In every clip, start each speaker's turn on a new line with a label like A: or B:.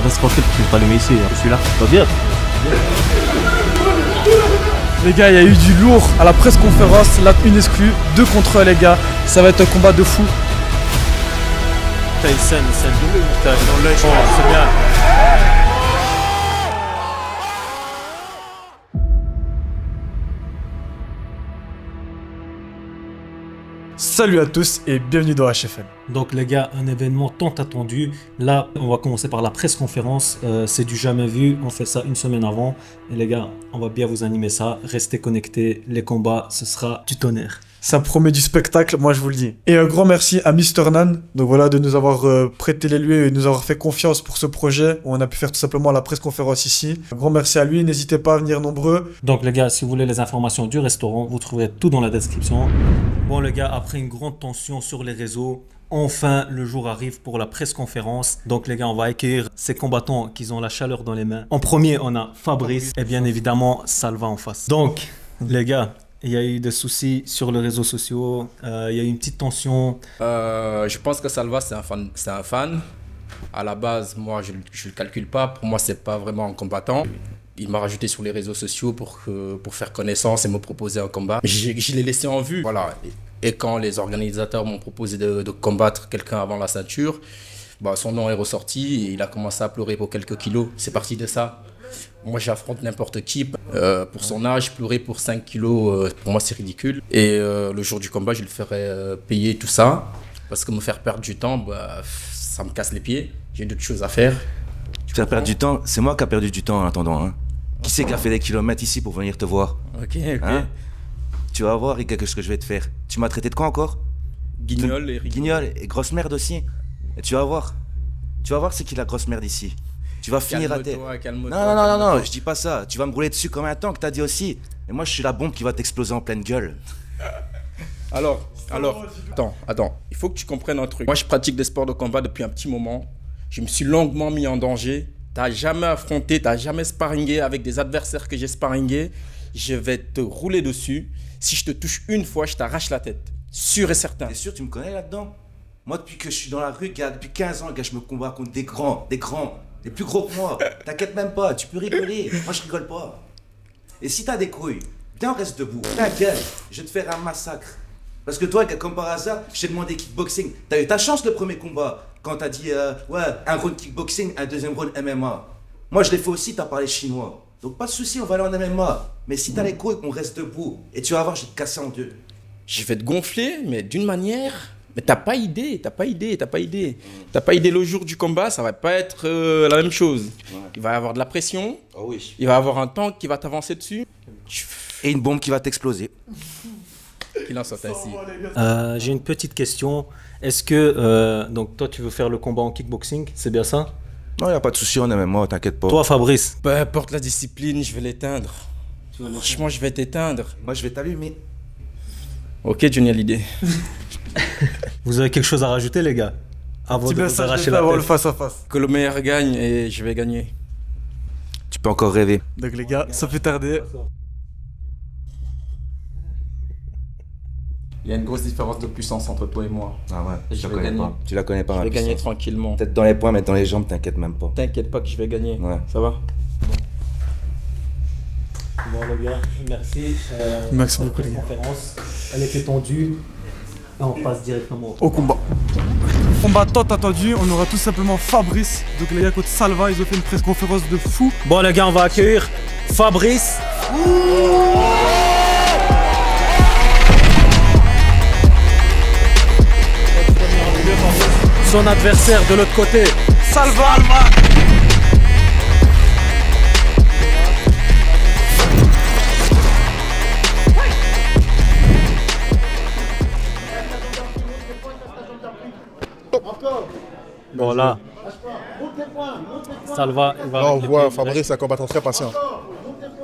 A: Reste tranquille, tu ne pas l'aimer ici, je suis là. Pas bien.
B: Les gars, il y a eu du lourd à la presse conférence, là une exclue, 2 contre 1 les gars, ça va être un combat de fou.
A: Tyson, c'est un double, c'est bien.
B: Salut à tous et bienvenue dans HFM.
C: Donc les gars, un événement tant attendu. Là, on va commencer par la presse conférence. C'est du jamais vu. On fait ça une semaine avant. Et les gars, on va bien vous animer ça. Restez connectés. Les combats, ce sera du tonnerre.
B: Ça promet du spectacle, moi je vous le dis. Et un grand merci à Mr Nan, donc voilà, de nous avoir prêté les lieux et de nous avoir fait confiance pour ce projet. On a pu faire tout simplement la presse conférence ici. Un grand merci à lui, n'hésitez pas à venir nombreux.
C: Donc les gars, si vous voulez les informations du restaurant, vous trouverez tout dans la description. Bon les gars, après une grande tension sur les réseaux, enfin le jour arrive pour la presse conférence. Donc les gars, on va accueillir ces combattants qui ont la chaleur dans les mains. En premier, on a Fabrice et bien évidemment Salva en face. Donc les gars, il y a eu des soucis sur les réseaux sociaux, il y a eu une petite tension.
D: Je pense que Salva, c'est un fan. À la base, moi, je ne le calcule pas. Pour moi, c'est pas vraiment un combattant. Il m'a rajouté sur les réseaux sociaux pour faire connaissance et me proposer un combat. Je l'ai laissé en vue. Voilà. Et quand les organisateurs m'ont proposé de combattre quelqu'un avant la ceinture, bah, son nom est ressorti et il a commencé à pleurer pour quelques kilos. C'est parti de ça. Moi, j'affronte n'importe qui. Pour son âge, pleurer pour 5 kilos, pour moi, c'est ridicule. Et le jour du combat, je le ferai payer tout ça. Parce que me faire perdre du temps, bah, ça me casse les pieds. J'ai d'autres choses à faire.
E: Tu fais perdre du temps? C'est moi qui ai perdu du temps en attendant. Hein. Qui c'est qui a fait des kilomètres ici pour venir te voir?
D: Ok.
E: Hein? Tu vas voir, Rick, ce que je vais te faire. Tu m'as traité de quoi encore?
D: Guignol et Rick.
E: Guignol et grosse merde aussi. Et tu vas voir. Tu vas voir c'est qui la grosse merde ici. Tu vas finir à terre. Non, je dis pas ça. Tu vas me rouler dessus comme un tank, t'as dit aussi. Et moi, je suis la bombe qui va t'exploser en pleine gueule.
D: Alors, attends. Il faut que tu comprennes un truc. Moi, je pratique des sports de combat depuis un petit moment. Je me suis longuement mis en danger. T'as jamais affronté, t'as jamais sparringé avec des adversaires que j'ai sparringé. Je vais te rouler dessus. Si je te touche une fois, je t'arrache la tête. Sûr et certain.
E: T'es sûr, tu me connais là-dedans? Moi, depuis que je suis dans la rue, gars, depuis 15 ans, gars, je me combats contre des grands. Les plus gros que moi. T'inquiète même pas, tu peux rigoler. Moi, je rigole pas. Et si t'as des couilles, viens, on reste debout. T'inquiète, je vais te faire un massacre. Parce que toi, comme par hasard, je t'ai demandé kickboxing. T'as eu ta chance le premier combat. Quand t'as dit, ouais, un round kickboxing, un deuxième round MMA. Moi, je l'ai fait aussi, t'as parlé chinois. Donc, pas de souci, on va aller en MMA. Mais si t'as les couilles, on reste debout. Et tu vas voir, je vais te casser en deux.
D: Je vais te gonfler, mais d'une manière... Mais t'as pas idée. T'as pas idée le jour du combat, ça va pas être la même chose. Ouais. Il va y avoir de la pression.
E: Oh oui.
D: Il va y avoir un tank qui va t'avancer dessus.
E: Et une bombe qui va t'exploser.
D: Qu'il en soit ainsi.
C: J'ai une petite question. Est-ce que, donc toi tu veux faire le combat en kickboxing, c'est bien ça?
E: Non, y a pas de souci, on est même moi, t'inquiète pas.
C: Toi Fabrice?
D: Peu importe la discipline, je vais l'éteindre. Franchement, je vais t'éteindre.
E: Moi, je vais t'allumer.
D: Ok, Johnny Hallyday.
C: Vous avez quelque chose à rajouter, les gars? Avant de vous arracher la tête.
B: Le face à face.
D: Que le meilleur gagne et je vais gagner.
E: Tu peux encore rêver.
B: Donc les gars, ça fait tarder.
D: Il y a une grosse différence de puissance entre toi et moi.
E: Ah ouais,
D: je vais gagner.
E: Pas. Tu la connais pas,
D: je
E: ma
D: vais
E: puissance.
D: gagner tranquillement.
E: Peut-être dans les poings, mais dans les jambes, t'inquiète même pas.
D: T'inquiète pas que je vais gagner.
E: Ouais.
D: Ça va?
C: Bon les gars, merci.
B: Merci beaucoup les gars.
C: Conférence, elle était tendue. Et on passe directement
B: au combat. Combat tant attendu, on aura tout simplement Fabrice. Donc les gars contre Salva, ils ont fait une presse conférence de fou.
C: Bon les gars, on va accueillir Fabrice. Son adversaire de l'autre côté, Salva. Bon là, Salva, il va...
F: Là on voit Fabrice, c'est un combattant très patient.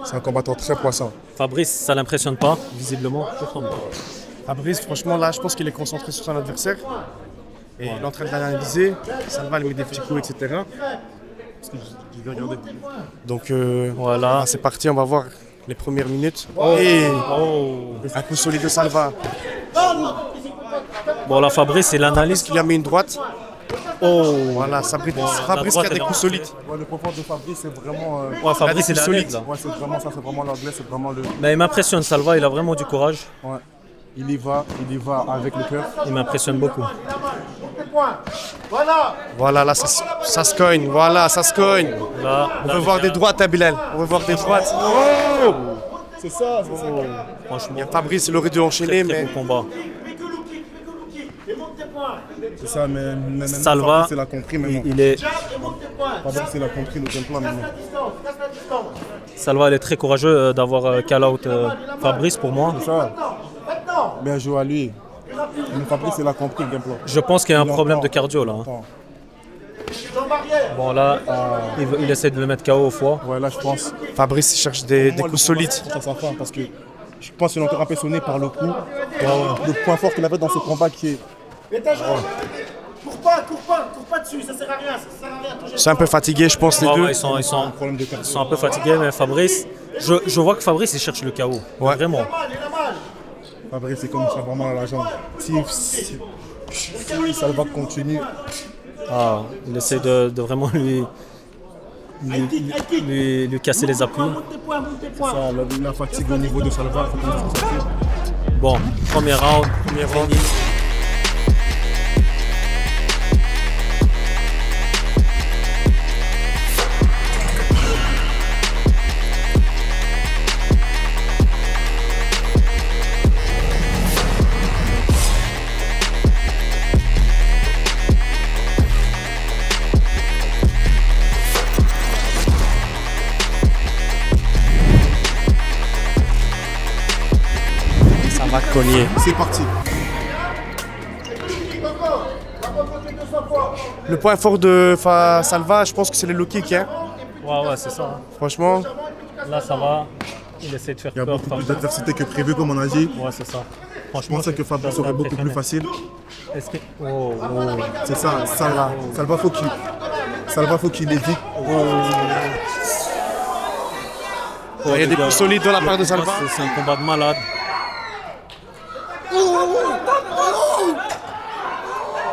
F: C'est un combattant très poissant.
C: Fabrice, ça l'impressionne pas, visiblement?
F: Fabrice, franchement là, je pense qu'il est concentré sur son adversaire. Et il est en train de l'analyser. Salva, il met des petits coups, etc. Parce que je vais regarder. Donc voilà, c'est parti, on va voir les premières minutes. Et un coup solide de Salva.
C: Bon là, Fabrice, c'est l'analyse.
F: Il a mis une droite.
C: Oh,
F: Voilà, Fabrice
C: la
F: qui a
C: droite,
F: des
C: elle est
F: coups
C: rentrée.
F: solides.
G: Ouais, le point fort de Fabrice, c'est vraiment.
C: Ouais, Fabrice, il est
F: solide.
C: solide là.
G: Ouais, c'est vraiment ça, c'est vraiment l'anglais, c'est vraiment le.
C: Mais il m'impressionne, Salva, il a vraiment du courage.
G: Ouais. Il y va avec le cœur.
C: Il m'impressionne beaucoup.
F: Voilà, là, ça se cogne. Voilà, ça se cogne.
C: Là,
F: On veut voir des droites, hein, Bilal. On veut voir des droites.
G: C'est ça, c'est ça.
C: Franchement,
F: Fabrice, il aurait dû enchaîner,
C: très
F: mais.
C: beau combat.
G: C'est ça, mais maintenant,
C: Salva,
G: Fabrice, il a compris maintenant.
C: il est,
G: Fabrice, il a compris le game plan maintenant.
C: Salva, il est très courageux d'avoir call out Fabrice pour moi.
G: C'est ça. Bien joué à lui. Mais Fabrice, il a compris le game plan.
C: Je pense qu'il y a un
G: Il
C: problème
G: entend.
C: de cardio là. hein.
G: Attends.
C: Bon là, il essaie de le mettre KO au foie.
G: Ouais, là, je pense.
F: Fabrice, il cherche des
G: Moi, le
F: coups
G: combat,
F: solides.
G: c'est à sa fin parce que je pense qu'il est encore impressionné par le coup. Le point fort qu'il avait dans ce combat qui est.
H: Cours pas dessus, ça sert à rien,
F: C'est un peu fatigué, je pense, les
C: Ouais,
F: deux.
C: ouais, ils sont
G: un problème de cardio.
C: un peu fatigués, mais Fabrice, je vois que Fabrice il cherche le KO.
F: Ouais.
C: Vraiment.
G: Fabrice, c'est comme ça, vraiment à la jambe. Si Salva continue,
C: Ah, il essaie de vraiment lui casser les appuis.
G: ça, la fatigue au niveau de Salva, faut qu'il se sortir.
C: Bon, premier round. Fini.
F: Ça va cogner.
G: C'est parti.
F: Le point fort de Salva, je pense que c'est les low kicks. Hein.
C: Ouais, c'est ça. hein.
F: Franchement,
C: Là, ça va. Il essaie de faire
G: Il y a
C: peur.
G: beaucoup plus
C: Fabrice.
G: d'adversité que prévu, comme on a dit.
C: Ouais, c'est ça.
G: Je
C: Franchement,
G: pensais que Fabrice
C: ça
G: aurait beaucoup plus
C: impressionné.
G: facile.
C: Est-ce que... Oh, oh.
G: C'est ça, Salva faut qu'il évite.
F: il y a des coups solides de la part de Salva.
C: C'est un combat de malade.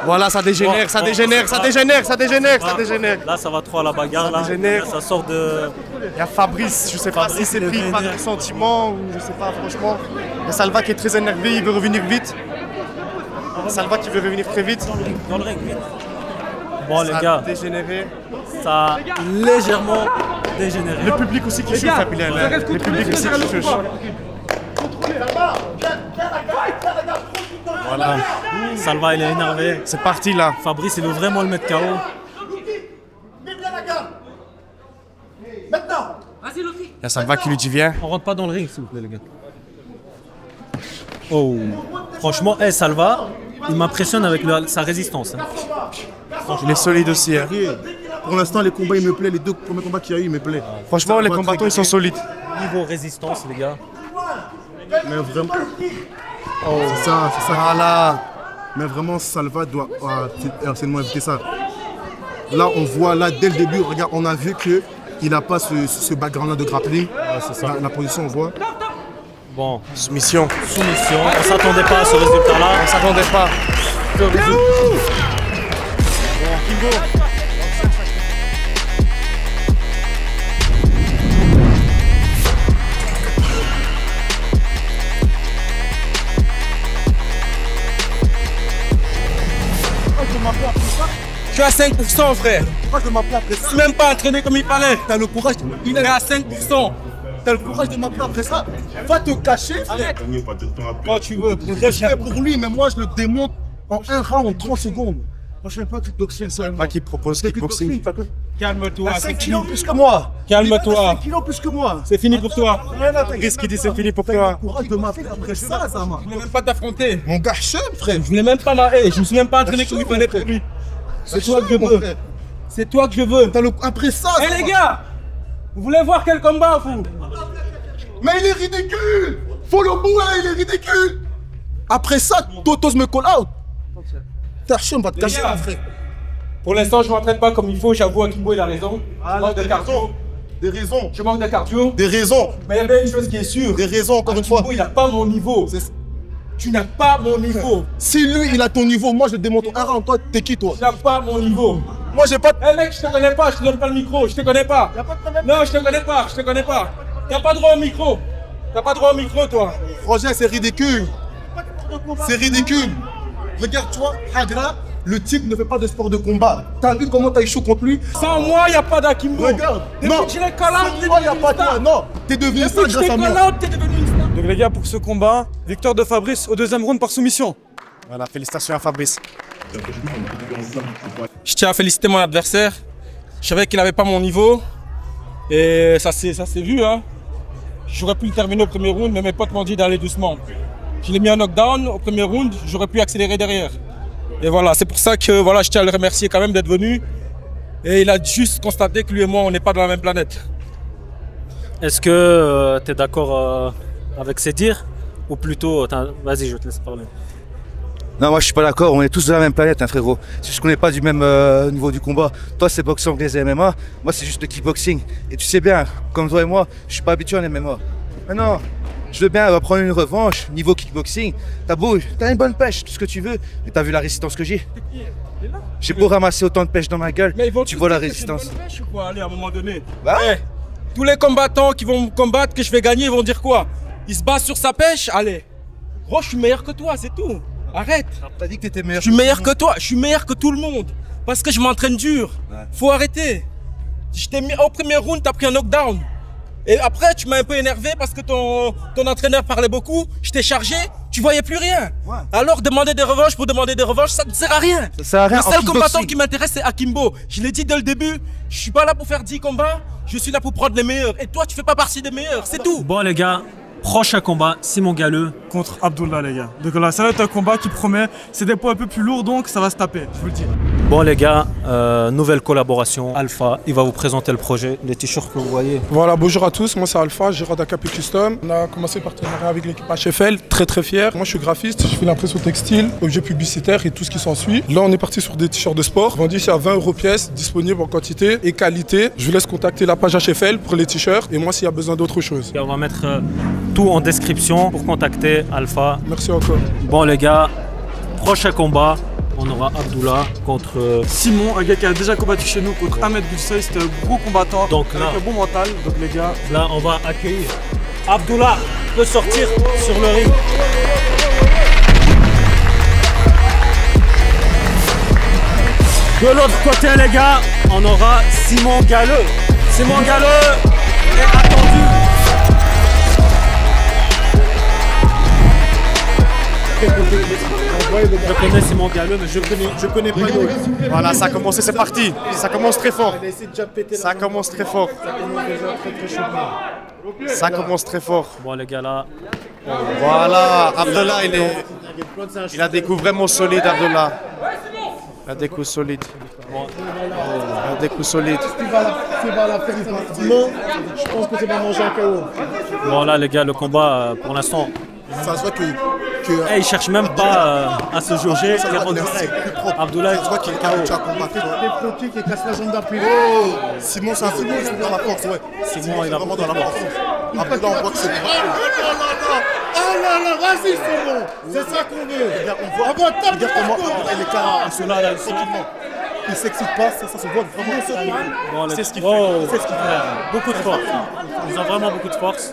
F: Voilà, ça dégénère, ça dégénère, ça dégénère, ça dégénère, ça dégénère.
C: Là, ça va trop à la bagarre. Là,
F: dégénère.
C: Là, ça sort de...
F: Il y a Fabrice, je sais pas si c'est pris par un sentiment ou je sais pas, franchement. Il y a Salva qui est très énervé, il veut revenir vite. Salva qui veut revenir très vite.
C: Dans le ring, vite. Bon, les
F: Ça a
C: gars,
F: dégénéré.
C: ça a légèrement dégénéré.
F: Le public aussi qui chauffe, Bilal. Le public aussi qui chauffe.
C: Voilà. Salva, il est énervé.
F: C'est parti là.
C: Fabrice, il veut vraiment le mettre KO.
F: Il y a Salva qui lui dit viens.
C: On rentre pas dans le ring, s'il vous plaît, les gars. Oh. Franchement, Salva, il m'impressionne avec sa résistance. hein.
F: Il est solide aussi. Hein.
G: Pour l'instant, les combats, ils me plaisent. Les deux premiers combats qu'il y a eu, ils me plaisent.
F: Franchement, les combattants, ils sont solides.
C: Niveau résistance, les gars.
G: Mais vraiment. C'est ça.
F: Voilà.
G: Mais vraiment, Salva doit absolument éviter ça. Là, on voit, là, dès le début, regarde, on a vu qu'il n'a pas ce background-là de grappling.
C: c'est ça.
G: La position, on voit.
C: Bon,
F: Soumission.
C: soumission. On s'attendait pas à ce résultat-là.
F: On s'attendait pas.
H: Je suis à 5%, frère.
G: Pourquoi je m'appelle après
H: Je
G: ça?
H: suis même pas entraîné comme il fallait.
G: T'as le courage.
H: Il est à 5%.
G: T'as le courage de m'appeler après ça. Va te cacher, frère.
H: Quand tu veux.
G: Respect pour lui, mais moi, je le démonte en 1 round, en 30 secondes. Moi, je ne fais pas kickboxing seulement.
F: Pas qui propose kickboxing.
H: Calme-toi.
G: T'as 5 kilos plus que moi.
H: Calme-toi.
G: T'as 5 kilos plus que moi.
H: C'est fini pour toi.
F: Chris qui dit c'est fini pour toi.
G: Courage de m'appeler après ça, ça m'a.
H: Je voulais même pas t'affronter.
G: Mon gars, chum, frère.
H: Je voulais même pas m'arrêter. Je me suis même pas entraîné comme il fallait pour lui. C'est toi que je veux. C'est toi que je veux.
G: Après ça,
H: Eh les gars, vous voulez voir quel combat, vous?
G: mais il est ridicule. Faut le bout, hein, il est ridicule. Après ça, Totos me call out. T'as chum, va te cacher,
H: gars.
G: mon frère.
H: Pour l'instant, je m'entraîne pas comme il faut. J'avoue, Akimbo, il a raison. Je manque de cardio.
G: Des raisons.
H: Je manque de cardio.
G: Des raisons.
H: Mais il y a bien une chose qui est sûre.
G: Des raisons, encore une fois.
H: Akimbo, il a pas mon niveau. Tu n'as pas mon niveau.
G: Si lui, il a ton niveau, moi, je le démonte. Un round, toi, t'es qui, toi?
H: Tu n'as pas mon niveau.
G: Moi, j'ai pas...
H: Eh mec, je te connais pas, je te donne pas le micro, je te connais pas. Non, je te connais pas, je te connais pas. T'as pas droit au micro. T'as pas droit au micro, toi.
G: Roger, c'est ridicule. C'est ridicule. Regarde, tu vois, Hagra, le type ne fait pas de sport de combat. T'as vu comment t'as échoué contre lui?
H: Sans moi, y a pas d'Akimbo.
G: Regarde.
H: Depuis
G: Non.
H: que je l'ai call out,
G: Sans moi, y a pas de toi. Non. T'es devenu ça
H: Depuis que je
G: grâce
H: t'ai
G: à moi.
H: call out, t'es devenu une star.
B: Donc les gars, pour ce combat, victoire de Fabrice au deuxième round par soumission.
F: Voilà, félicitations à Fabrice.
H: Je tiens à féliciter mon adversaire. Je savais qu'il n'avait pas mon niveau. Et ça s'est vu. Hein. J'aurais pu le terminer au premier round, mais mes potes m'ont dit d'aller doucement. Je l'ai mis en knockdown au premier round, j'aurais pu accélérer derrière. Et voilà, c'est pour ça que voilà, je tiens à le remercier quand même d'être venu. Et il a juste constaté que lui et moi, on n'est pas dans la même planète.
C: Est-ce que tu es d'accord avec ces dires? Ou plutôt, vas-y, je te laisse parler.
E: Non, moi je suis pas d'accord, on est tous de la même planète, hein, frérot. C'est juste qu'on n'est pas du même niveau du combat. Toi c'est boxe anglaise et MMA, moi c'est juste le kickboxing. Et tu sais bien, comme toi et moi, je suis pas habitué en MMA. Maintenant, je veux bien prendre une revanche, niveau kickboxing. T'as une bonne pêche, tout ce que tu veux, mais t'as vu la résistance que j'ai? J'ai beau ramasser autant de pêche dans ma gueule, tu vois la résistance.
H: Pêche ou quoi? Allez, à un moment donné.
E: Bah
H: hey, tous les combattants qui vont me combattre, que je vais gagner, ils vont dire quoi? Ils se basent sur sa pêche? Allez. Gros, je suis meilleur que toi, c'est tout. Arrête.
E: T'as dit que t'étais meilleur.
H: Je suis meilleur que toi, je suis meilleur que tout le monde. Parce que je m'entraîne dur.
E: Ouais.
H: Faut arrêter. Je t'ai mis au premier round, t'as pris un knockdown. Et après, tu m'as un peu énervé parce que ton entraîneur parlait beaucoup. Je t'ai chargé, tu voyais plus rien.
E: Ouais.
H: Alors, demander des revanches pour demander des revanches, ça ne sert à rien.
E: Ça sert à rien.
H: Le seul combattant qui m'intéresse, c'est Akimbo. Je l'ai dit dès le début, je suis pas là pour faire 10 combats, je suis là pour prendre les meilleurs. Et toi, tu fais pas partie des meilleurs, c'est tout.
C: Bon les gars, prochain combat, Simon Galleux.
B: Contre Abdullah, les gars. Donc là, ça va être un combat qui promet. C'est des poids un peu plus lourds, donc ça va se taper, je vous le dis.
C: Bon les gars, nouvelle collaboration, Alpha, il va vous présenter le projet, les t-shirts que vous voyez.
I: Voilà, bonjour à tous, moi c'est Alpha, Gérard d'Akapi Custom. On a commencé le partenariat avec l'équipe HFL, très fier. Moi je suis graphiste, je fais l'impression textile, objets publicitaires et tout ce qui s'ensuit. Là on est parti sur des t-shirts de sport, vendus ici à 20 € pièce, disponibles en quantité et qualité. Je vous laisse contacter la page HFL pour les t-shirts et moi s'il y a besoin d'autre chose.
C: Et on va mettre tout en description pour contacter Alpha.
I: Merci encore.
C: Bon les gars, prochain combat. On aura Abdullah contre
B: Simon, un gars qui a déjà combattu chez nous contre Ahmed Gulsoy, c'était un gros combattant,
C: donc là,
B: avec un bon mental. Donc les gars,
C: là on va accueillir Abdullah peut sortir sur le ring. De l'autre côté les gars, on aura Simon Galleux. Simon Galleux est attendu. Je connais Simon Galleux, mais je connais pas d'autres.
F: Voilà, ça a commencé, c'est parti. Ça commence très fort. Ça commence très fort. Ça commence très fort.
C: Bon les gars là,
F: Voilà, Abdullah, il a des coups vraiment solides, Abdullah. Il a des coups solides. Il a des coups solides.
G: Je pense que c'est pas manger un KO.
C: bon là les gars, le combat pour l'instant,
G: Ça se voit que
C: il cherche même pas à se jauger. Il est rendu Abdullah,
G: ça se voit qu'il est KO. Tu as combattu. Des qui casse la jambe d'appui. Simon, c'est un Simon, c'est dans la force, ouais.
C: Simon il a
G: Vraiment dans la force. Après là, on voit que c'est oh là là, vas-y Simon. C'est ça qu'on veut. Regarde comment il est carré. Ceux-là, là, il s'excite pas, ça se voit vraiment.
C: bon,
G: C'est ce qu'il
C: oh,
G: fait. C'est ce qu'il fait.
C: beaucoup de force. Ils ont vraiment beaucoup de force.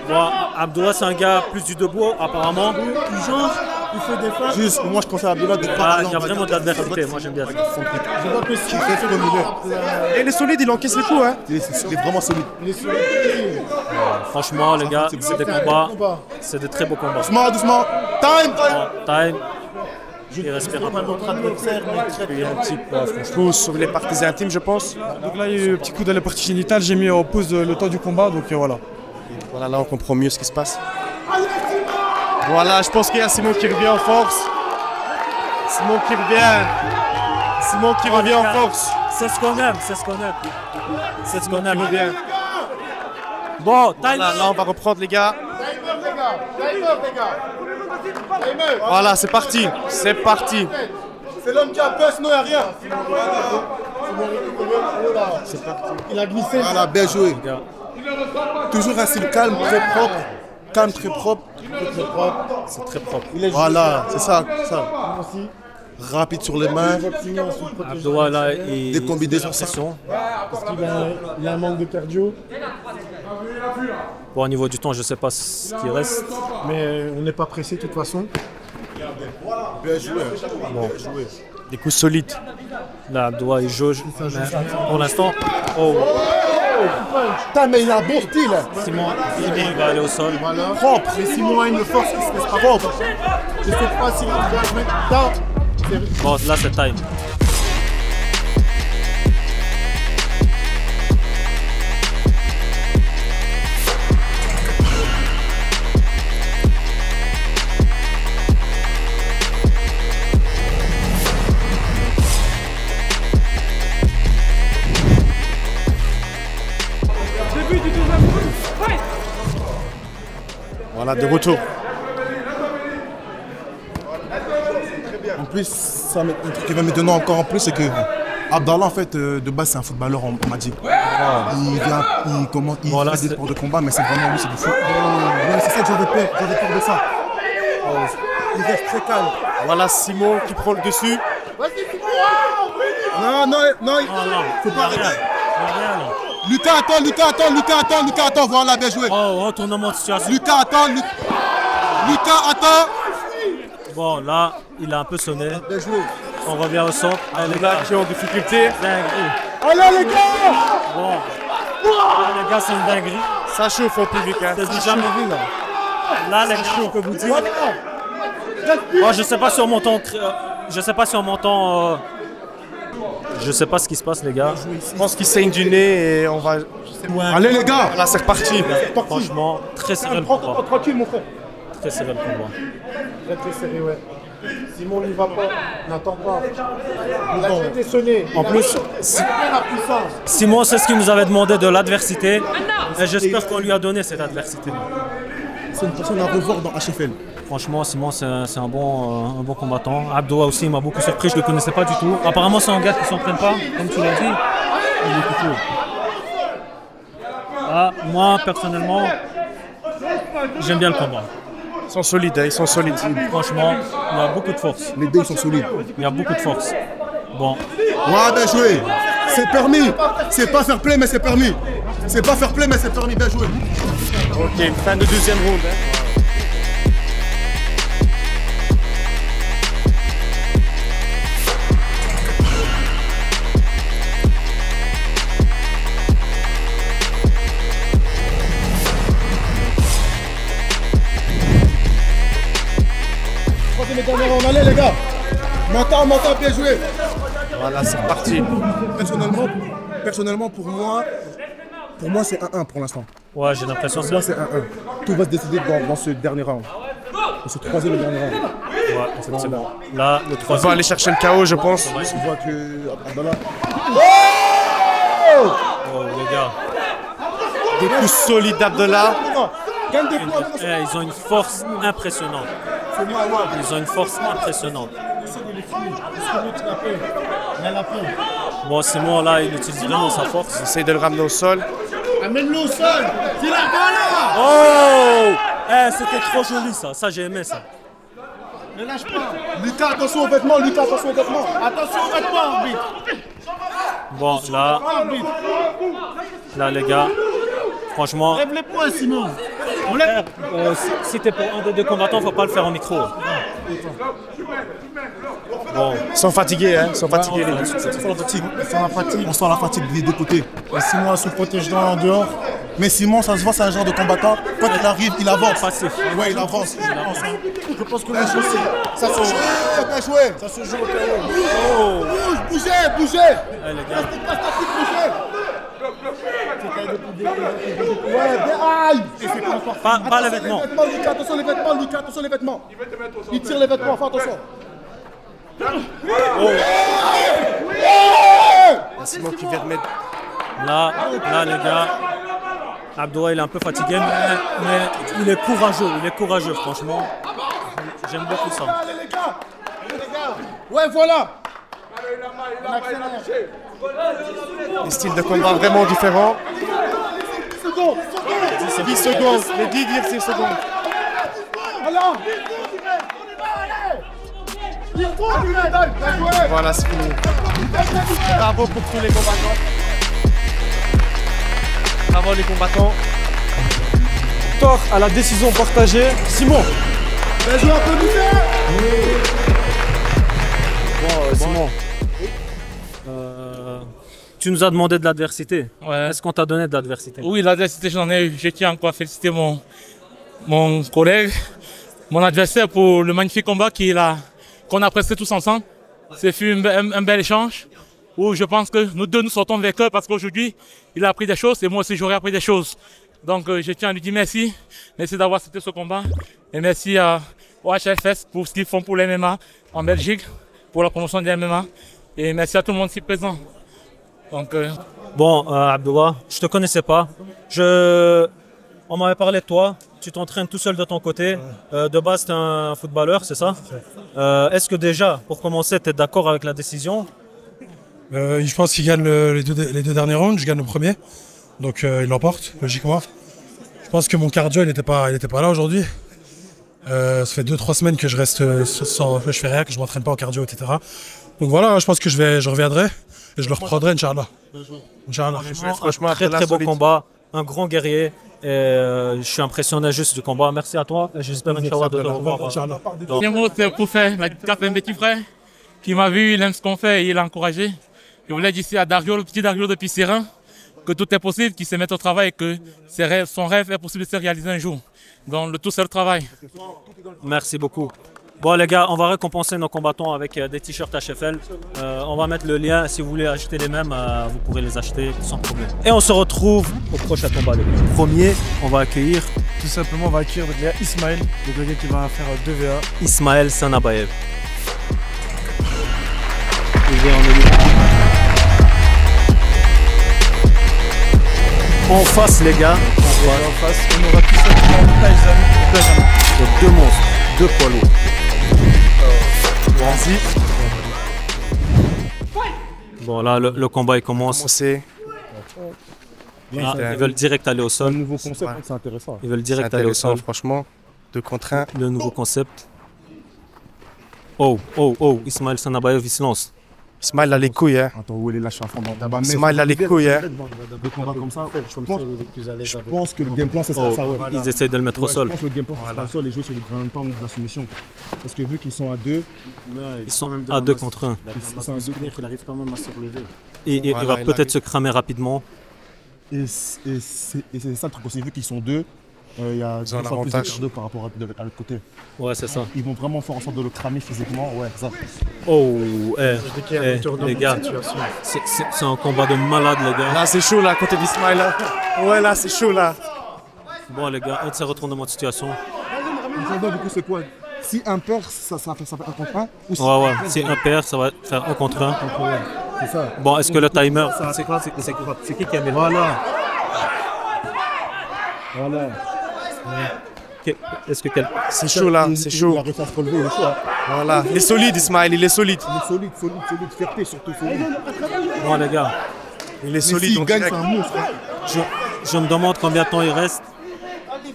C: Bon, Abdullah c'est un gars plus du debout apparemment.
G: Il change, il fait des fins. Juste, moi je conseille à Abdullah de pas.
C: Ah, il y a vraiment de l'adversité, moi j'aime bien ça.
G: Je vois que ce qu'il fait comme il est.
F: Et il est solide, il encaisse les coups, hein.
G: Il est vraiment solide.
C: Franchement les gars, c'est des combats, c'est des très beaux combats.
G: Doucement, doucement. Time.
C: Bon, time. Il respire un peu.
F: Il y a un petit coup sur les parties intimes, je pense.
B: donc là, il y a eu un petit coup dans les parties génitales. J'ai mis en pause le temps du combat, donc voilà.
F: Voilà, là on comprend mieux ce qui se passe. Voilà, je pense qu'il y a Simon qui revient en force. Simon qui revient. Simon qui revient en force.
C: C'est ce qu'on aime, c'est ce qu'on aime. C'est ce qu'on aime.
F: Revient.
C: Bon, time.
F: Là on va reprendre les gars. Voilà, c'est parti. C'est parti.
G: C'est l'homme qui a peur, sinon il n'y a rien. C'est parti. Il a glissé. Voilà, bien joué. Toujours un style calme, très propre. calme, très propre.
F: C'est très propre.
G: Voilà, c'est ça. Rapide sur les mains.
C: Abdoua, là, il...
G: Des combinaisons.
F: Parce qu'il a un manque de cardio.
C: Bon, au niveau du temps, je sais pas ce qui reste.
F: Mais on n'est pas pressé de toute façon.
G: Bien joué.
F: Bon. Des coups solides.
C: Là, Abdoua, il jauge. Pour l'instant, oh,
G: Putain, mais il a un bon style.
C: Simon, il va aller au sol.
G: Propre. Mais Simon a une force qui se laisse pas propre. Je sais pas si il va se mettre down.
C: Bon, là, c'est time.
F: Voilà, de retour.
G: En plus, ça, un truc qui va m'étonner encore en plus, c'est que Abdallah, en fait, de base, c'est un footballeur, on m'a dit. Il vient, il
C: Voilà,
G: fait des sports de combat, mais c'est vraiment lui, c'est du foot. Ouais, c'est ça que j'avais peur de ça. Il reste très calme.
F: Voilà Simon qui prend le dessus.
G: Non, faut pas arrêter. Lucas attend, voilà, bien joué.
C: Oh, retournement de situation.
G: Lucas attend.
C: Bon, là, il a un peu sonné.
G: Bien joué.
C: On revient au centre. Allez, les
F: Là
C: gars,
F: qui est en difficulté.
C: dinguerie.
G: Allez les gars.
C: Bon. Là, les gars, c'est une dinguerie.
F: Ça chauffe en public. Hein.
C: C'est du jamais vu, là. Là, les gars, je peux vous dire. Oh, je sais pas si on m'entend. Je sais pas si on m'entend. Je sais pas ce qui se passe, les gars.
F: Je pense qu'il saigne du nez et on va.
G: Allez les gars.
F: Là, c'est reparti.
C: Franchement, très serré le combat.
G: Tranquille mon frère.
C: Très serré le combat.
F: Très serré, ouais. Simon n'y va pas, n'attend pas. Il a été sonné.
C: En plus,
F: la puissance.
C: Simon, c'est ce qu'il nous avait demandé de l'adversité. Et j'espère qu'on lui a donné cette adversité.
G: C'est une personne à revoir dans HFL.
C: Franchement, Simon, c'est un bon combattant. Abdoua aussi, il m'a beaucoup surpris, je ne le connaissais pas du tout. Apparemment, c'est un gars qui ne s'entraîne pas, comme tu l'as dit. Il est costaud. Ah, moi, personnellement, j'aime bien le combat.
F: Ils sont solides, hein, ils sont solides.
C: Franchement, il y a beaucoup de force.
G: Les deux ils sont solides.
C: Il y a beaucoup de force. Bon,
G: Ouais, bien joué. C'est permis. C'est pas fair play, mais c'est permis. C'est pas fair play, mais c'est permis. Bien joué.
F: Ok, fin de deuxième round. Hein.
G: Allez les gars. Mental, bien joué.
F: Voilà, c'est reparti.
G: Personnellement, pour moi c'est 1-1 pour l'instant.
C: ouais, j'ai l'impression que
G: Pour moi, c'est 1-1. Tout va se décider dans ce dernier round. Dans ce troisième et dernier round.
C: ouais, effectivement. Là, le
F: On va
C: troisième.
F: aller chercher le KO, je pense.
G: Tu vois que Abdallah.
C: Oh, les gars.
F: Des coups solides d'Abdallah.
G: Gagne des points.
C: Ils ont une force impressionnante. Ils ont une force impressionnante. Bon, Simon, là, il utilise vraiment sa force.
F: Essaye de le ramener au sol.
G: Amène-le au sol. C'est la balle.
C: Oh! C'était trop joli, ça. Ça, j'ai aimé, ça.
G: Ne lâche pas. Lucas, attention aux vêtements. Attention aux vêtements, arbitre.
C: Bon, là, les gars, franchement,
G: Lève les poings, Simon.
C: si t'es pour un des deux combattants, faut pas le faire en micro. Bon,
F: Ils sont fatigués, hein. Ils sont fatigués, les gars.
G: On sent la fatigue des deux côtés.
F: Et Simon se protège en dehors.
G: Mais Simon, ça se voit, c'est un genre de combattant. Quand il arrive, il avance.
C: passif.
G: Ouais, il avance.
F: Je pense que
G: Bien joué. Ça se joue. Bien joué.
F: ça se joue au KO.
G: Bougez.
C: Eh, les gars,
G: Ouais, bien. Aïe.
C: pas les vêtements.
G: Lucas, attention les vêtements. Il tire les vêtements, fais attention.
F: Simon qui vient de mettre.
C: Là, les gars, Abdoua, il est un peu fatigué, mais il est courageux, franchement. J'aime beaucoup ça.
G: Allez les gars. Ouais, voilà.
F: Des styles de combat vraiment différents.
G: secondes. 10 secondes. Les 10 secondes. Voilà, c'est fini. Bravo pour tous les combattants. Bravo les combattants.
B: Tort à la décision partagée. Simon.
G: Les joueurs applaudissez.
C: Bon, Simon. Tu nous as demandé de l'adversité.
H: Ouais.
C: Est-ce qu'on t'a donné de l'adversité?
H: Oui, l'adversité, j'en ai eu. Je tiens encore à féliciter mon collègue, mon adversaire pour le magnifique combat qu'on a presté tous ensemble. Ce fut un bel échange où je pense que nous deux nous sortons vainqueurs parce qu'aujourd'hui, il a appris des choses et moi aussi j'aurais appris des choses. Donc je tiens à lui dire merci. Merci d'avoir accepté ce combat. Et merci au HFS pour ce qu'ils font pour les MMA en Belgique, pour la promotion des MMA. Et merci à tout le monde ici présent. Donc,
C: Bon, Abdullah, je te connaissais pas. On m'avait parlé de toi. Tu t'entraînes tout seul de ton côté. De base, tu es un footballeur, c'est ça? Est-ce que déjà, pour commencer, tu es d'accord avec la décision?
I: Je pense qu'il gagne les deux derniers rounds, je gagne le premier. Donc il l'emporte, logiquement. Je pense que mon cardio, il n'était pas là aujourd'hui. Ça fait 2-3 semaines que je reste je fais rien, que je m'entraîne pas en cardio, etc. Donc voilà, je pense que je reviendrai et je le reprendrai, Inch'Allah.
C: Franchement, très beau combat, un grand guerrier. Et, je suis impressionné juste du combat. Merci à toi. J'espère Inch'Allah de te revoir.
H: Le mot, c'est pour faire la carte d'un petit frère qui m'a vu, il aime ce qu'on fait et il a encouragé. Je voulais dire ici à Dario, le petit Dario depuis Sérin, que tout est possible, qu'il se mette au travail et que son rêve est possible de se réaliser un jour. Donc le tout c'est le travail.
C: Merci beaucoup. Bon les gars, on va récompenser nos combattants avec des t-shirts HFL. On va mettre le lien, si vous voulez acheter les mêmes, vous pourrez les acheter sans problème. Et on se retrouve au prochain combat les gars. Premier, on va accueillir...
B: Tout simplement, on va accueillir le gars Ismaël, le gars qui va faire 2VA.
C: Ismaël Sanabayev. Il vient en élu. En face les gars,
B: En face, on aura tout simplement Tyson.
C: donc deux monstres, deux poids lourds.
B: Vas-y.
C: Bon là le combat il commence.
G: Commencer.
C: Ah, ils veulent direct aller au sol.
G: Le nouveau concept, c'est intéressant.
C: Ils veulent
G: C'est
C: direct aller au
G: intéressant,
C: sol.
G: franchement. 2 contre 1.
C: Le nouveau concept. Oh, Ismaël Sanabayev il se lance.
G: Ismaël a les couilles, hein.
J: Attends, où elle est là, je suis à fond dans
G: Ismaël a les couilles, hein.
J: Deux combats comme ça, je pense que le game plan, c'est ça. Ouais.
C: Ils essayent de le mettre au sol.
J: Je pense que le game plan, c'est ça, le sol et jouer sur le grand temps de la soumission. Parce que vu qu'ils sont à 2,
C: Ils sont à 2 contre 1.
J: ils sont à 2, il arrive quand même à se relever.
C: Et il va peut-être se cramer rapidement.
J: Et c'est ça le truc aussi, vu qu'ils sont 2, il y a
G: Ils ont
J: deux fois plus
G: l'avantage.
J: de cardio par rapport à l'autre côté.
C: Ouais, c'est ça.
J: Ils vont vraiment faire en sorte de le cramer physiquement, ouais, ça.
C: Oh, les gars, c'est un combat de malade, les gars.
G: Là, c'est chaud, là, à côté d'Ismaël, là. Ouais, là, c'est chaud, là.
C: Bon, les gars, un de ces retournements de situation.
J: Du coup, c'est quoi? Si un perd, ça fait un contre 1 ou si
C: Ouais, si un perd, ça va faire 1 contre 1.
J: c'est ça.
C: Bon, est-ce que le timer.
J: C'est qui a mis Voilà.
C: Est-ce que
G: C'est chaud, là, c'est chaud.
J: Il a réussi à se relever, il est chaud. Hein.
G: Voilà. Il est solide, Ismaël, il est solide.
J: Il est solide, fierté surtout solide.
C: Bon, les gars,
G: Il est
J: Mais
G: solide,
J: s'il
G: on
J: gagne,
G: dirait.
J: c'est un monstre. Hein.
C: je me demande combien de temps il reste.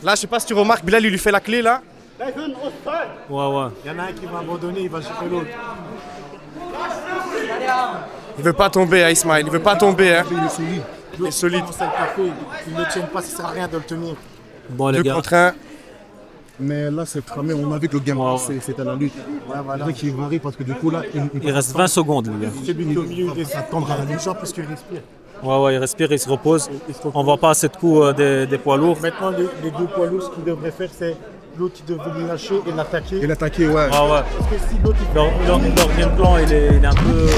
G: Là, je sais pas si tu remarques, Bilal, il lui fait la clé, là.
C: Ouais.
J: Il y en a un qui va abandonner, il va chercher l'autre.
G: Il veut pas tomber, hein, Ismaël, il veut pas tomber, hein.
J: Il est solide.
G: Il est solide.
J: C'est le café, ils ne tiennent pas, ça sert à rien de le tenir.
C: Bon, les
G: 2
C: gars,
G: contre 1.
J: Mais là, c'est cramé, on a vu que le game, c'était la lutte. Ouais, voilà. C'est qu'il varie parce que du coup, là,
C: il reste 20 secondes, les gars.
J: celui qui est au milieu, il essaie d'attendre à la lutte, genre parce qu'il respire.
C: Ouais, il respire, il se repose. On voit pas assez de coups des poids lourds.
J: Maintenant, les deux poids lourds, ce qu'ils devraient faire, c'est l'autre qui devrait le lâcher et l'attaquer.
G: Et l'attaquer, ouais.
C: Ouais.
J: Parce que si l'autre, il
C: Leur game plan, il est un peu...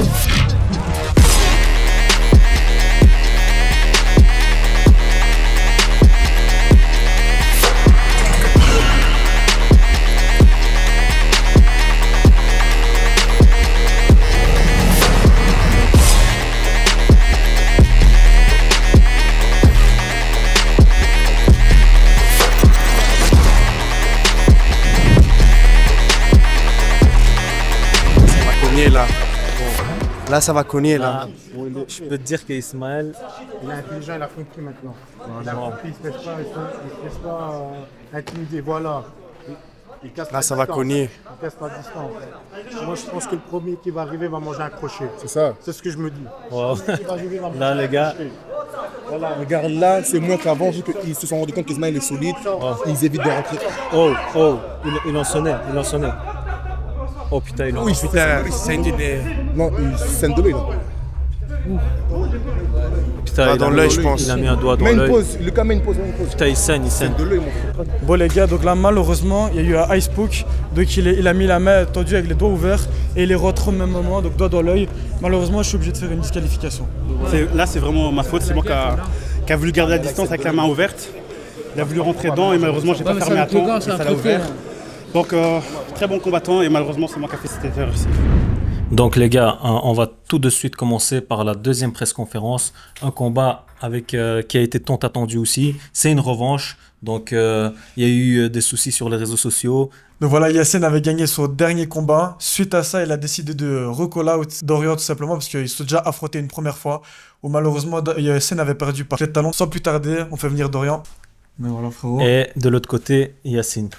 G: Là.
F: Là, ça va cogner, là.
C: Je peux te dire qu'Ismaël,
F: Il est intelligent, il a compris maintenant. Il a compris, il ne se laisse pas intimider, voilà. Il casse là, ça va cogner. Il casse la distance. Moi, je pense que le premier qui va arriver va manger un crochet. C'est ça. C'est ce que je me dis.
C: wow.
F: Le premier qui va arriver va manger
C: Là,
F: un
C: les gars.
F: crochet.
J: Voilà, regarde là, c'est moins qu'avant, vu qu'ils se sont rendus compte qu'Ismaël est solide, ils évitent de rentrer.
C: Oh, il en sonnait, Oh putain, il en
J: Oui, putain, non, il scène de l'œil là.
C: Putain,
F: dans l'œil, je pense.
C: Il a mis un doigt dans
J: Mais une
C: l'œil.
J: pause, le cas met une pause.
C: Putain, il saigne.
J: De l'œil, mon frère.
B: Bon les gars, donc là malheureusement il y a eu un ice poke, donc il a mis la main tendue avec les doigts ouverts et il est rentré au même moment, donc doigt dans l'œil. Malheureusement je suis obligé de faire une disqualification.
K: Là c'est vraiment ma faute, c'est moi qui a voulu garder la distance avec la main ouverte. Il a voulu rentrer dedans et malheureusement j'ai pas fermé à temps et ça l'a ouvert. Donc très bon combattant et malheureusement c'est moi qui a fait cette erreur ici.
C: Donc les gars, on va tout de suite commencer par la deuxième presse-conférence. Un combat avec qui a été tant attendu aussi. C'est une revanche. Donc il y a eu des soucis sur les réseaux sociaux.
B: Donc voilà, Yacine avait gagné son dernier combat. Suite à ça, il a décidé de recall out Dorian tout simplement parce qu'ils se sont déjà affrontés une première fois où malheureusement Yacine avait perdu par les talons. Sans plus tarder, on fait venir Dorian. Mais voilà frérot.
C: Et de l'autre côté, Yacine.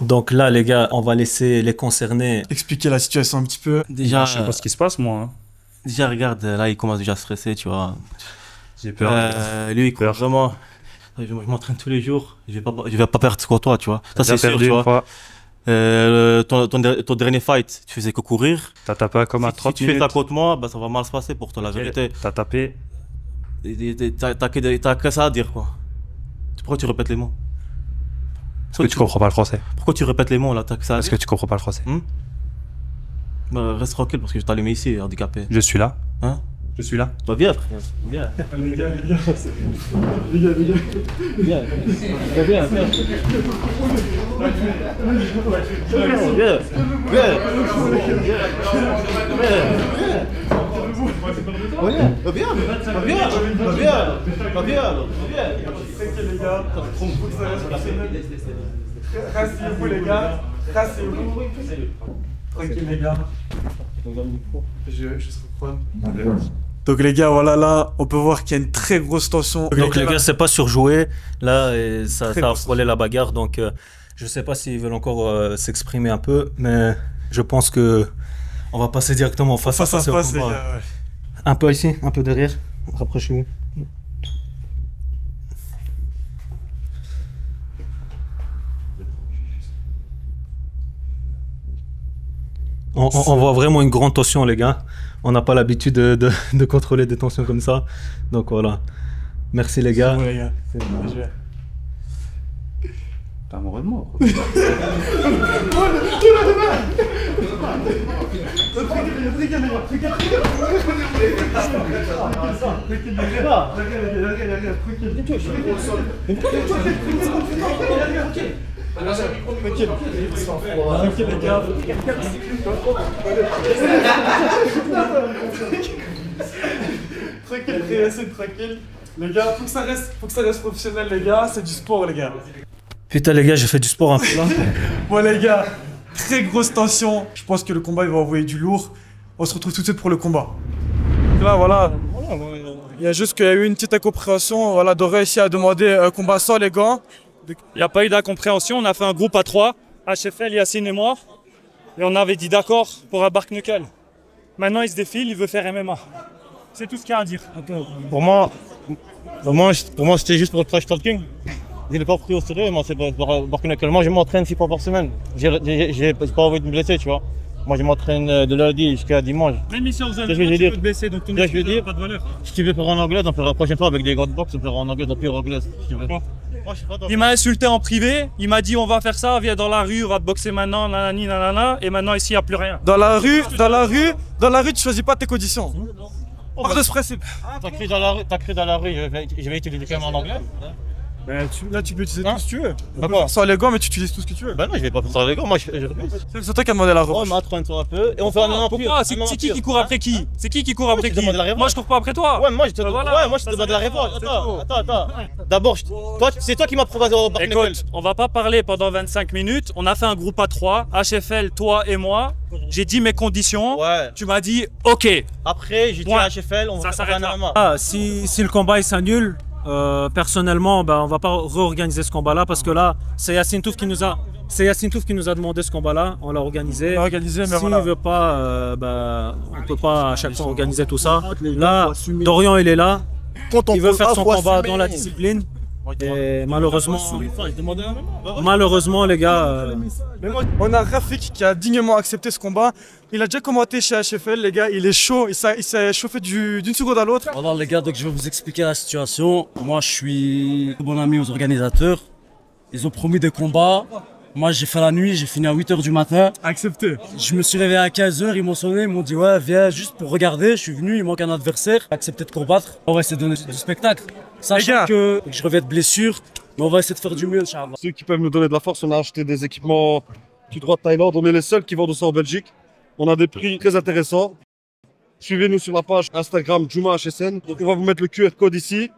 C: Donc là, les gars, on va laisser les concernés
B: Expliquer la situation un petit peu.
A: Déjà,
K: Je sais pas ce qui se passe moi.
A: déjà, regarde, là, il commence déjà à stresser, tu vois.
K: J'ai peur.
A: Lui, il croit vraiment. Je m'entraîne tous les jours, je vais pas perdre contre toi, tu vois. Ça, c'est sûr, tu vois. Ton dernier fight, tu faisais que courir.
K: T'as tapé comme à 30
A: Si tu fais ça contre moi, bah, ça va mal se passer pour toi, la vérité.
K: T'as tapé.
A: T'as que ça à dire, quoi. Pourquoi tu répètes les mots?
K: Parce que tu comprends pas le français.
A: Pourquoi tu répètes les mots, là? T'as que ça à
K: Parce
A: dire?
K: que tu comprends pas le français.
A: Bah, reste tranquille parce que je vais t'allumer ici, handicapé.
K: Je suis là.
A: Hein?
K: Je suis là.
A: Bah, viens, frère. Viens. Viens.
B: Rassez-vous les gars, rassez-vous. Tranquille les gars. Je reprends. Donc les gars, voilà là, on peut voir qu'il y a une très grosse tension.
C: Donc les gars, c'est pas surjoué. Là, et ça a
B: grosse
C: frôlé la bagarre. Donc je sais pas s'ils veulent encore s'exprimer un peu, mais je pense que on va passer directement face à face.
B: Les gars, ouais.
C: Un peu ici, un peu derrière. Rapprochez-vous. On voit vraiment une grande tension, les gars. On n'a pas l'habitude de contrôler des tensions comme ça. Donc voilà. Merci, les gars.
B: C'est bon, les gars. C'est bon, je vais.
K: T'es amoureux de moi.
B: Tranquille les gars. Tranquille. Les gars, faut que ça reste professionnel les gars, c'est du sport les gars.
C: Putain les gars, j'ai fait du sport un peu là.
B: Bon les gars, très grosse tension. Je pense que le combat il va envoyer du lourd. On se retrouve tout de suite pour le combat. Donc là voilà. Il y a juste qu'il y a eu une petite incompréhension. Voilà, Dorian ici a demandé un combat sans les gants.
L: Il n'y a pas eu d'incompréhension, on a fait un groupe à 3, HFL, Yacine et moi, et on avait dit d'accord pour un bark knuckle. Maintenant il se défile, il veut faire MMA. C'est tout ce qu'il y a à dire.
K: Pour moi c'était juste pour le trash talking. Je l'ai pas pris au sérieux, moi c'est pour que moi je m'entraîne 6 fois par semaine. J'ai pas envie de me blesser, tu vois. Moi je m'entraîne de lundi jusqu'à dimanche.
L: Même ici, vous
K: avez
L: tu peux te blesser, donc ton excuse n'a pas de valeur.
K: Si tu veux faire en anglaise, on fera la prochaine fois avec des grandes box, on fera en anglaise, on pire anglaise. Si tu veux.
L: Il m'a insulté en privé, il m'a dit on va faire ça, viens dans la rue, on va te boxer maintenant, nanani, nanana, et maintenant ici il n'y a plus rien.
B: Dans la rue, tu choisis pas tes conditions. Hors de ce principe.
K: T'as crié dans la rue, je vais utiliser quand même en anglais.
B: Mais là, tu peux utiliser tout ce que tu veux.
K: Bah quoi?
B: Sans les gants, mais tu utilises tout ce que tu veux.
K: Bah non, je vais pas faire ça avec les gants, moi
B: C'est toi qui as demandé la revanche.
K: On m'entraîne-toi un peu et on fait un moment
L: Pourquoi? C'est qui court après qui? C'est qui court après qui? Moi, je cours pas après toi.
K: Ouais, moi je te demande la revanche. Attends. D'abord, c'est toi qui m'as proposé au Bark Knuckle.
L: Écoute, on va pas parler pendant 25 minutes. On a fait un groupe à 3, HFL, toi et moi. J'ai dit mes conditions.
K: Ouais.
L: Tu m'as dit OK.
K: Après, j'ai dit à HFL, on va faire un MMA.
C: Si le combat il s'annule, personnellement, on va pas réorganiser ce combat-là parce que là, c'est Yassine Touf qui nous a demandé ce combat-là. On l'a organisé.
B: Mais
C: S'il
B: voilà.
C: veut pas, on peut pas à chaque fois organiser tout ça. Là, Dorian il est là. Il veut faire son combat dans la discipline. Et malheureusement, les gars.
B: On a Rafik qui a dignement accepté ce combat. Il a déjà commenté chez HFL, les gars. Il est chaud. Il s'est chauffé d'une seconde à l'autre.
M: Voilà, les gars, donc je vais vous expliquer la situation. Moi, je suis bon ami aux organisateurs. Ils ont promis des combats. Moi, j'ai fait la nuit, j'ai fini à 8 h du matin.
B: Accepté.
M: Je me suis réveillé à 15 h, ils m'ont sonné, ils m'ont dit ouais, viens juste pour regarder. Je suis venu, il manque un adversaire. Accepté de combattre. On va essayer de donner du spectacle. Sachant que je reviens de blessure, mais on va essayer de faire du mieux, Inch'Allah.
N: Ceux qui peuvent nous donner de la force, on a acheté des équipements tout droit de Thaïlande. On est les seuls qui vendent ça en Belgique. On a des prix très intéressants. Suivez-nous sur la page Instagram Juma HSN. Donc on va vous mettre le QR code ici.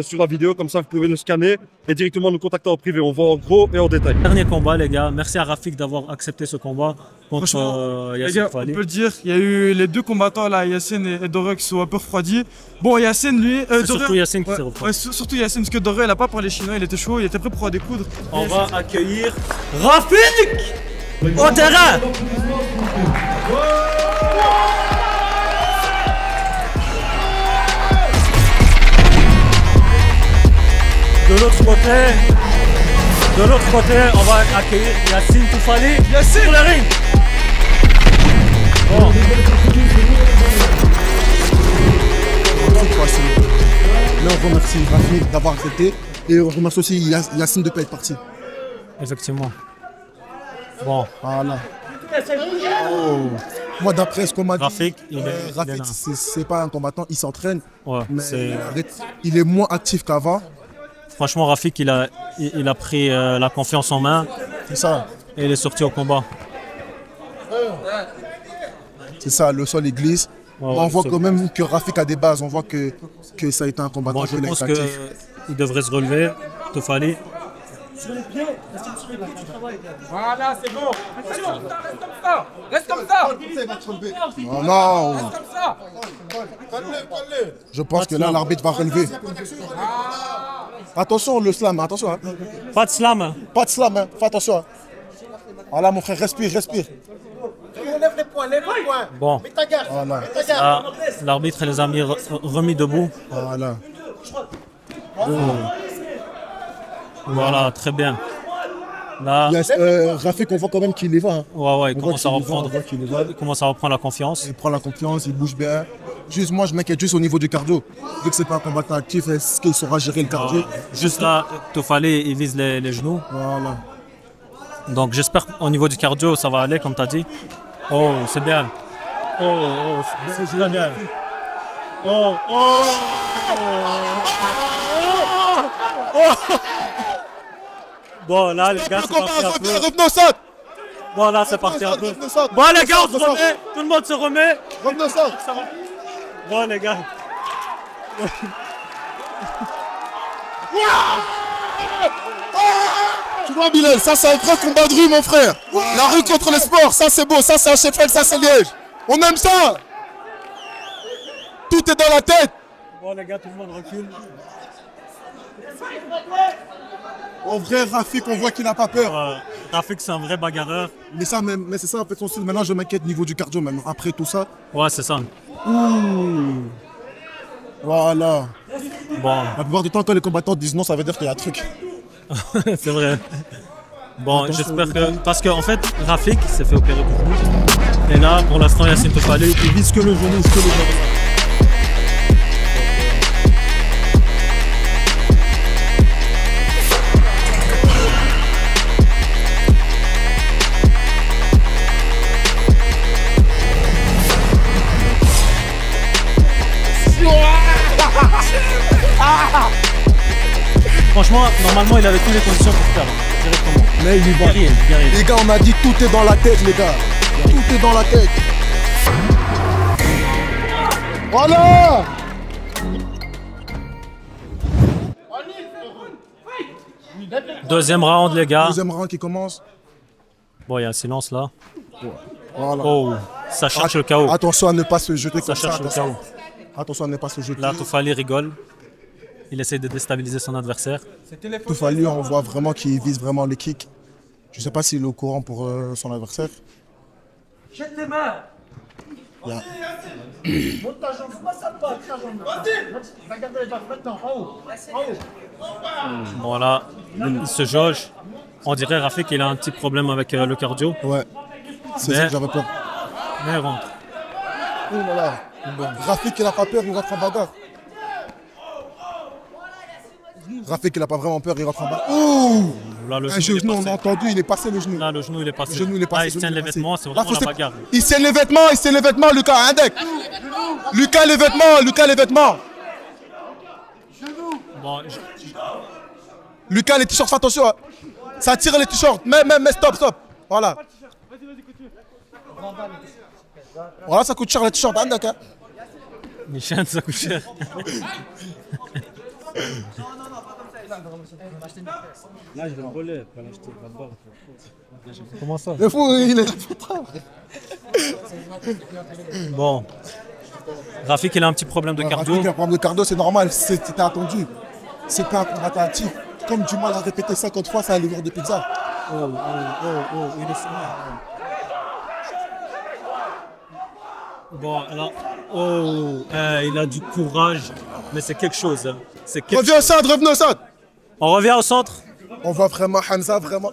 N: Sur la vidéo, comme ça vous pouvez le scanner et directement nous contacter en privé. On vend en gros et en détail.
C: Dernier combat, les gars. Merci à Rafik d'avoir accepté ce combat contre Yassine Fali.
B: On peut le dire, il y a eu les deux combattants là, Yassine et Dorian, qui sont un peu refroidis. Bon, Yassine, lui.
C: Surtout Yassine qui s'est refroidi.
B: Surtout Yassine, parce que Dorian, il a pas parlé chinois, il était chaud, il était prêt pour en découdre.
C: On va accueillir Rafik au terrain. De l'autre côté, on va accueillir Yassine Toufali sur le ring. Bon.
J: Là, on remercie Rafik d'avoir accepté et on remercie aussi Yassine de ne pas être parti.
C: Effectivement. Bon.
J: Voilà. Moi, d'après ce qu'on m'a dit,
C: Rafik,
J: c'est pas un combattant, il s'entraîne.
C: Ouais,
J: mais il est moins actif qu'avant.
C: Franchement, Rafik, il a pris la confiance en main.
J: C'est ça.
C: Et il est sorti au combat.
J: C'est ça, le sol il glisse. On voit quand même que Rafik a des bases. On voit que ça a été un combattant.
C: Bon, je pense qu'il devrait se relever, Toufali.
H: Sur les pieds, voilà, c'est bon. Reste comme ça.
J: Non.
H: Reste comme ça.
J: Je pense que là, l'arbitre va relever. Attention, le slam, attention. Hein.
C: Pas de slam.
J: Pas de slam, hein. Fais attention. Hein. Voilà, mon frère, respire.
H: Lève les poings,
C: Bon.
H: Mets ta garde.
J: Voilà.
C: L'arbitre les a remis debout.
J: Voilà.
C: Voilà, très bien. Là,
J: Rafik, on voit quand même qu'il y va. Hein.
C: Ouais, il commence à reprendre. Il commence à reprendre la confiance.
J: Il prend la confiance, il bouge bien. Juste, moi, je m'inquiète juste au niveau du cardio. Vu que c'est pas un combattant actif, est-ce qu'il saura gérer le cardio?
C: Juste là, Toufali, il vise les genoux.
J: Voilà.
C: Donc j'espère qu'au niveau du cardio, ça va aller, comme tu as dit. Oh, c'est bien. C'est bien. Bon, là, les gars, c'est parti un peu.
J: Revenons ça.
C: Bon, là, c'est parti un peu. Bon, les gars, on se remet. Tout le monde se remet.
J: Revenons ça.
C: Bon, les gars.
J: Tu vois, Bilal, ça, c'est un vrai combat de rue, mon frère. La rue contre le sport, ça, c'est beau. Ça, c'est HFL, ça, c'est Liège. On aime ça. Tout est dans la tête.
C: Bon, les gars, tout le monde recule.
J: En vrai, Rafik, on voit qu'il n'a pas peur.
C: Rafik, c'est un vrai bagarreur.
J: Mais c'est ça, en fait, son style. Maintenant, je m'inquiète au niveau du cardio, même après tout ça.
C: Ouais, c'est ça.
J: Voilà.
C: Bon.
J: La plupart du temps, quand les combattants disent non, ça veut dire qu'il y a un truc.
C: C'est vrai. Bon, j'espère que... Parce qu'en fait, Rafik s'est fait opérer du genou. Et là, pour l'instant, Yassine Toufali, il vise que le genou, Franchement, normalement, il avait toutes les conditions pour perdre directement.
G: Mais il y va. Les gars, on a dit tout est dans la tête, les gars. Tout est dans la tête. Voilà.
C: Deuxième round, les gars.
G: Deuxième round qui commence.
C: Bon, il y a un silence là.
G: Voilà.
C: Oh, ça cherche le chaos.
G: Attention à ne pas se jeter
C: Ça
G: comme ça.
C: cherche le chaos.
G: Attention à ne pas se jeter.
C: Là, Toufali rigole. Il essaie de déstabiliser son adversaire.
G: Toufali, on voit vraiment qu'il vise vraiment les kicks. Je ne sais pas s'il est au courant pour son adversaire.
M: Jette les mains.
G: Yeah.
M: Monte ta jambe, pas ça pas, ta jambe. Vas-y, va garder les bacs maintenant, en haut.
C: Bon là, il se jauge. On dirait Rafik qu'il a un petit problème avec le cardio.
G: Ouais, c'est ça que j'avais peur.
C: Mais il rentre.
G: Oh là là. Bon. Rafik il n'a pas peur, il rentre en bagarre. Rafik il n'a pas vraiment peur, il rentre en bagarre. Oh
C: là, le
G: un genou, on a entendu, il est passé le genou.
C: Là, le genou il est passé.
G: Le genou il est passé.
C: Là, il se tient les vêtements, c'est vraiment la bagarre.
G: Il tient les vêtements, Lucas, un deck. Lucas, les vêtements.
C: Bon,
G: Lucas, les t-shirts, attention. Ça tire les t-shirts. Mais stop. Voilà. Voilà, ça coûte cher les t-shirts, un deck.
C: Michel, ça coûte cher.
K: Là, je vais envoler pour l'acheter là-bas.
C: Comment ça?
G: Le fou, il est là.
C: Bon. Rafik, il a un petit problème de cardio.
G: Rafik, un problème de cardio, c'est normal. C'était attendu. C'est pas un combattant actif. Comme du mal à répéter 50 fois, c'est un livreur de pizza.
C: Il est bon, alors. Il a du courage. Mais c'est quelque chose. Hein.
G: Revenez au centre.
C: On revient au centre.
G: On voit vraiment Hamza, vraiment.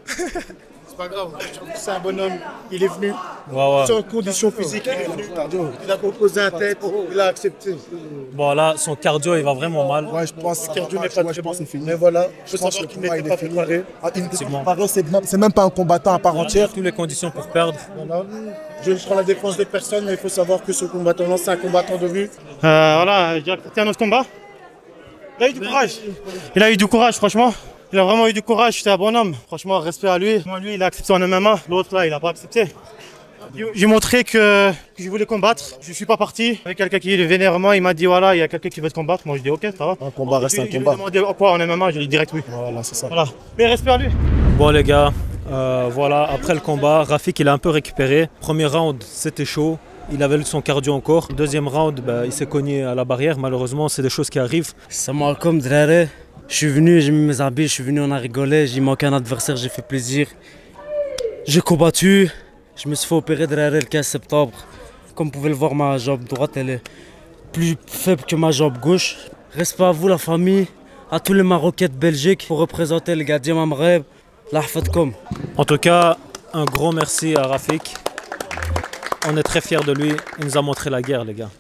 F: C'est pas grave, c'est un bonhomme, il est venu.
C: Ouais.
F: Sans condition physique, il est venu. Il a proposé un tête, il a accepté.
C: Bon là, son cardio il va vraiment mal.
G: Ouais, je pense que
F: cardio n'est pas très bon.
G: c'est fini.
F: Mais voilà,
G: je pense que
F: qu'il n'était pas préparé.
G: C'est même pas un combattant à part entière.
C: Toutes les conditions pour perdre.
F: Voilà. Je ne prends la défense de personne, mais il faut savoir que ce combattant-là, c'est un combattant de vue.
K: Voilà, je dirais que c'était un autre combat. Il a eu du courage. Il a eu du courage, franchement. Il a vraiment eu du courage, c'était un bonhomme. Franchement, respect à lui. Moi, lui, il a accepté en MMA. L'autre, là, il n'a pas accepté. J'ai montré que je voulais combattre. Je ne suis pas parti. Avec quelqu'un qui est vénèrement, il m'a dit voilà, il y a quelqu'un qui veut te combattre. Moi, je dis ok, ça va.
G: Un combat reste un combat.
K: Je lui ai demandé quoi en MMA, je lui ai dit direct oui.
G: Voilà, c'est ça.
K: Voilà. Mais respect à lui.
C: Bon, les gars, voilà, après le combat, Rafik, il a un peu récupéré. Premier round, c'était chaud. Il avait son cardio encore. Deuxième round, il s'est cogné à la barrière. Malheureusement, c'est des choses qui arrivent.
M: Salam alaikum, drare. Je suis venu, j'ai mis mes habits, je suis venu, on a rigolé. J'ai manqué un adversaire, j'ai fait plaisir. J'ai combattu. Je me suis fait opérer drare le 15 septembre. Comme vous pouvez le voir, ma jambe droite, elle est plus faible que ma jambe gauche. Respect à vous, la famille, à tous les Marocains de Belgique pour représenter les Gadia Mamreb. La hafadkom.
C: En tout cas, un gros merci à Rafik. On est très fiers de lui. Il nous a montré la guerre, les gars.